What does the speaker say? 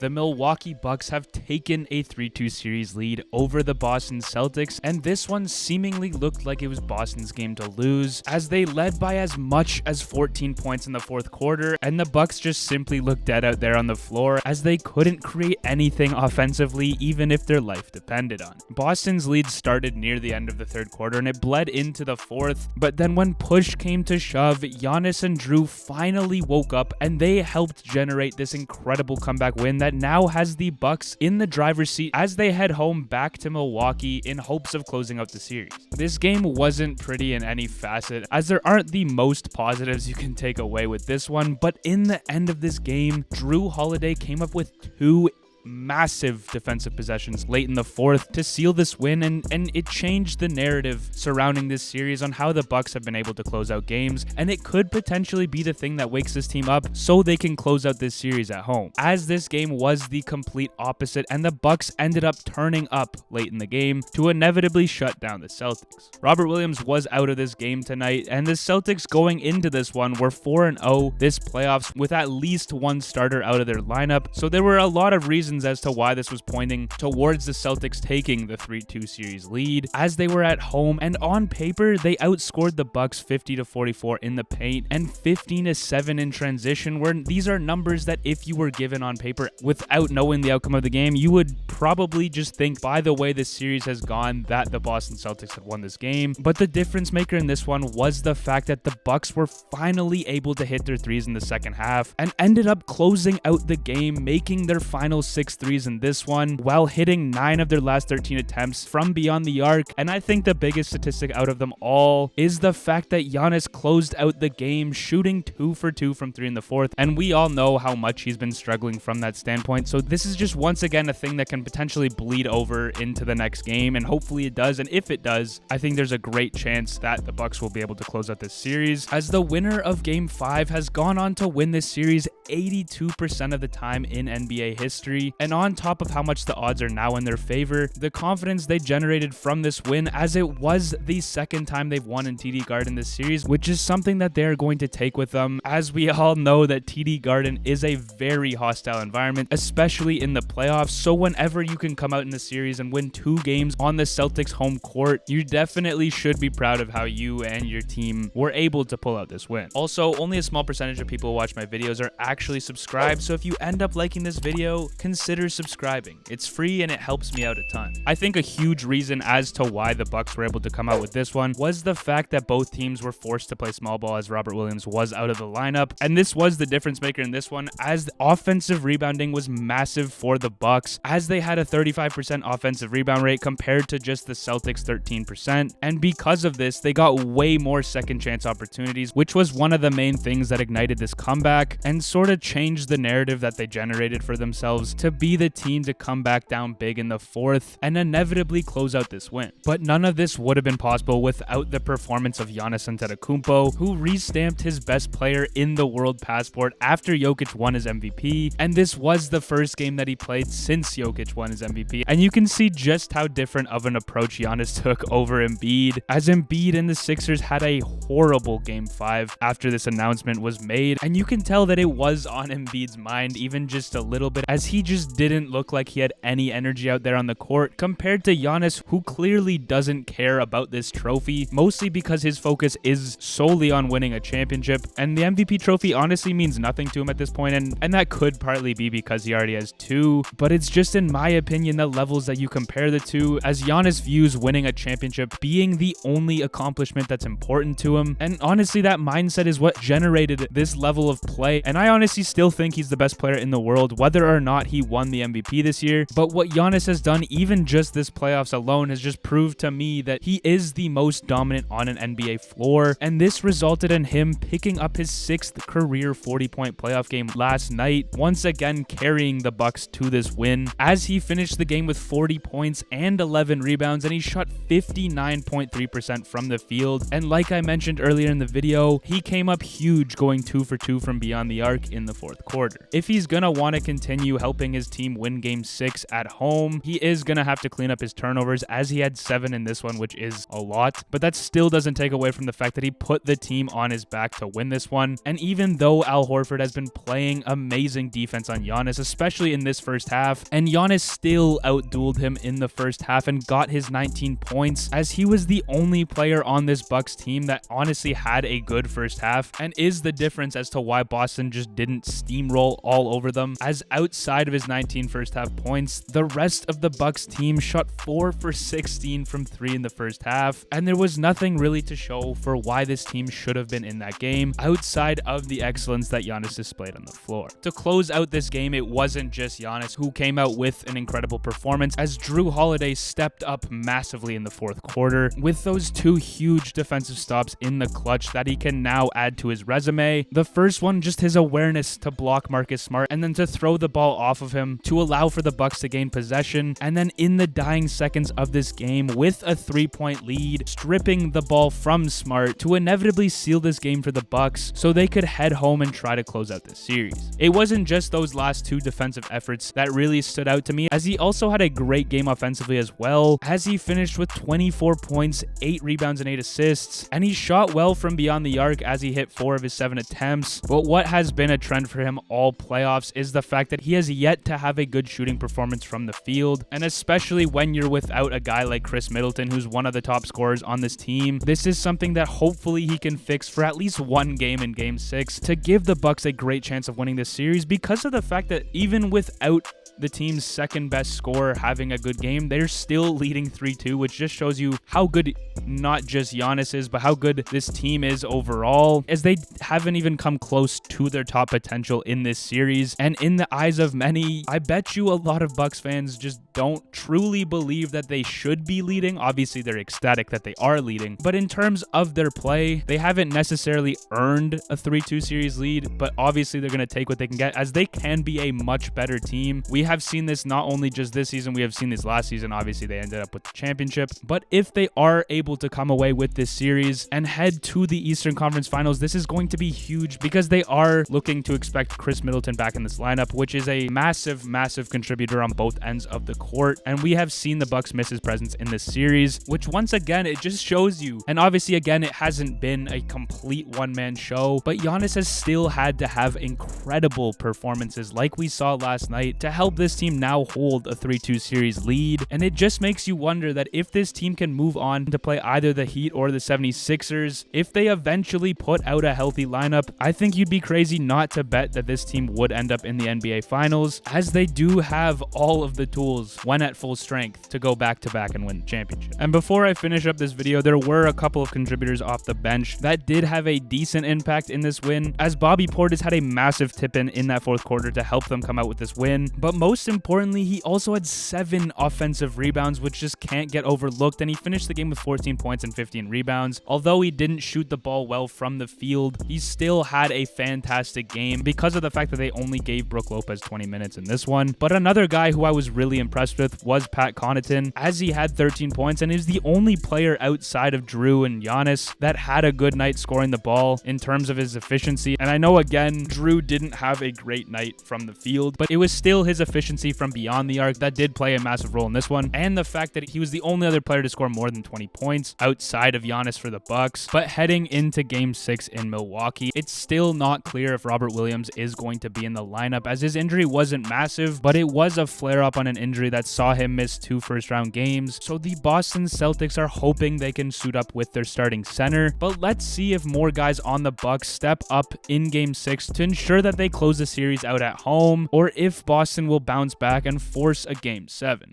the Milwaukee Bucks have taken a 3-2 series lead over the Boston Celtics, and this one seemingly looked like it was Boston's game to lose, as they led by as much as 14 points in the fourth quarter, and the Bucks just simply looked dead out there on the floor as they couldn't create anything offensively, even if their life depended on it. Boston's lead started near the end of the third quarter and it bled into the fourth, but then when push came to shove, Giannis and Jrue finally woke up and they helped generate this incredible comeback win that now has the Bucks in the driver's seat as they head home back to Milwaukee in hopes of closing out the series. This game wasn't pretty in any facet, as there aren't the most positives you can take away with this one, but in the end of this game, Jrue Holiday came up with two massive defensive possessions late in the fourth to seal this win, and it changed the narrative surrounding this series on how the Bucks have been able to close out games, and it could potentially be the thing that wakes this team up so they can close out this series at home, as this game was the complete opposite and the Bucks ended up turning up late in the game to inevitably shut down the Celtics. Robert Williams was out of this game tonight, and the Celtics going into this one were 4-0 this playoffs with at least one starter out of their lineup, so there were a lot of reasons as to why this was pointing towards the Celtics taking the 3-2 series lead, as they were at home, and on paper they outscored the Bucks 50-44 in the paint and 15-7 in transition, where these are numbers that if you were given on paper without knowing the outcome of the game, you would probably just think by the way this series has gone that the Boston Celtics had won this game. But the difference maker in this one was the fact that the Bucks were finally able to hit their threes in the second half and ended up closing out the game, making their final 6 threes in this one while hitting 9 of their last 13 attempts from beyond the arc. And I think the biggest statistic out of them all is the fact that Giannis closed out the game shooting 2 for 2 from 3 in the fourth, and we all know how much he's been struggling from that standpoint, so this is just once again a thing that can potentially bleed over into the next game, and hopefully it does. And if it does, I think there's a great chance that the Bucks will be able to close out this series, as the winner of game 5 has gone on to win this series 82% of the time in NBA history. And on top of how much the odds are now in their favor, the confidence they generated from this win, as it was the second time they've won in TD Garden this series, which is something that they're going to take with them, as we all know that TD Garden is a very hostile environment, especially in the playoffs. So whenever you can come out in the series and win 2 games on the Celtics home court, you definitely should be proud of how you and your team were able to pull out this win. Also, only a small percentage of people who watch my videos are actually subscribed, so if you end up liking this video, consider subscribing. It's free and it helps me out a ton. I think a huge reason as to why the Bucks were able to come out with this one was the fact that both teams were forced to play small ball as Robert Williams was out of the lineup, and this was the difference maker in this one, as the offensive rebounding was massive for the Bucks, as they had a 35% offensive rebound rate compared to just the Celtics 13%, and because of this they got way more second chance opportunities, which was one of the main things that ignited this comeback and sort of changed the narrative that they generated for themselves to be the team to come back down big in the fourth and inevitably close out this win. But none of this would have been possible without the performance of Giannis Antetokounmpo, who re-stamped his best player in the world passport after Jokic won his MVP, and this was the first game that he played since Jokic won his MVP, and you can see just how different of an approach Giannis took over Embiid, as Embiid and the Sixers had a horrible game 5 after this announcement was made, and you can tell that it was on Embiid's mind even just a little bit, as he just didn't look like he had any energy out there on the court compared to Giannis, who clearly doesn't care about this trophy, mostly because his focus is solely on winning a championship, and the MVP trophy honestly means nothing to him at this point, and that could partly be because he already has 2, but it's just in my opinion the levels that you compare the two, as Giannis views winning a championship being the only accomplishment that's important to him, and honestly that mindset is what generated this level of play, and I honestly still think he's the best player in the world whether or not he won the MVP this year. But what Giannis has done even just this playoffs alone has just proved to me that he is the most dominant on an NBA floor, and this resulted in him picking up his 6th career 40-point playoff game last night, once again carrying the Bucks to this win, as he finished the game with 40 points and 11 rebounds, and he shot 59.3% from the field, and like I mentioned earlier in the video, he came up huge going 2 for 2 from beyond the arc in the fourth quarter. If he's gonna want to continue helping his team win game 6 at home, he is gonna have to clean up his turnovers, as he had 7 in this one, which is a lot, but that still doesn't take away from the fact that he put the team on his back to win this one. And even though Al Horford has been playing amazing defense on Giannis, especially in this first half, and Giannis still outdueled him in the first half and got his 19 points, as he was the only player on this Bucks team that honestly had a good first half, and is the difference as to why Boston just didn't steamroll all over them, as outside of his 19 first half points, the rest of the Bucks team shot 4 for 16 from 3 in the first half, and there was nothing really to show for why this team should have been in that game outside of the excellence that Giannis displayed on the floor. To close out this game, it wasn't just Giannis who came out with an incredible performance, as Jrue Holiday stepped up massively in the fourth quarter with those 2 huge defensive stops in the clutch that he can now add to his resume. The first one, just his awareness to block Marcus Smart and then to throw the ball off of him to allow for the Bucks to gain possession, and then in the dying seconds of this game with a 3-point lead, stripping the ball from Smart to inevitably seal this game for the Bucks so they could head home and try to close out this series. It wasn't just those last 2 defensive efforts that really stood out to me, as he also had a great game offensively as well, as he finished with 24 points, 8 rebounds, and 8 assists, and he shot well from beyond the arc as he hit 4 of his 7 attempts. But what has been a trend for him all playoffs is the fact that he has yet to have a good shooting performance from the field, and especially when you're without a guy like Chris Middleton, who's one of the top scorers on this team, this is something that hopefully he can fix for at least one game in game 6 to give the Bucks a great chance of winning this series, because of the fact that even without the team's second best scorer having a good game, they're still leading 3-2, which just shows you how good not just Giannis is, but how good this team is overall, as they haven't even come close to their top potential in this series. And in the eyes of many, I bet you a lot of Bucks fans just don't truly believe that they should be leading. Obviously, they're ecstatic that they are leading, but in terms of their play, they haven't necessarily earned a 3-2 series lead, but obviously they're going to take what they can get, as they can be a much better team. We have seen this not only just this season, we have seen this last season. Obviously, they ended up with the championship, but if they are able to come away with this series and head to the Eastern Conference Finals, this is going to be huge, because they are looking to expect Chris Middleton back in this lineup, which is a massive contributor on both ends of the court, and we have seen the Bucks miss his presence in this series, which once again, it just shows you, and obviously again, it hasn't been a complete one-man show, but Giannis has still had to have incredible performances like we saw last night to help this team now hold a 3-2 series lead. And it just makes you wonder that if this team can move on to play either the Heat or the 76ers, if they eventually put out a healthy lineup, I think you'd be crazy not to bet that this team would end up in the NBA Finals, as they do have all of the tools when at full strength to go back-to-back and win the championship. And before I finish up this video, there were a couple of contributors off the bench that did have a decent impact in this win, as Bobby Portis had a massive tip-in in that fourth quarter to help them come out with this win. But most importantly, he also had 7 offensive rebounds, which just can't get overlooked, and he finished the game with 14 points and 15 rebounds. Although he didn't shoot the ball well from the field, he still had a fantastic game because of the fact that they only gave Brook Lopez 20 minutes in this one. But another guy who I was really impressed with was Pat Connaughton, as he had 13 points and is the only player outside of Jrue and Giannis that had a good night scoring the ball in terms of his efficiency. And I know, again, Jrue didn't have a great night from the field, but it was still his efficiency from beyond the arc that did play a massive role in this one, and the fact that he was the only other player to score more than 20 points outside of Giannis for the Bucks. But heading into game 6 in Milwaukee, it's still not clear if Robert Williams is going to be in the lineup, as his injury wasn't massive, but it was a flare-up on an injury that saw him miss 2 first-round games. So the Boston Celtics are hoping they can suit up with their starting center, but let's see if more guys on the Bucks step up in game 6 to ensure that they close the series out at home, or if Boston will bounce back and force a game 7.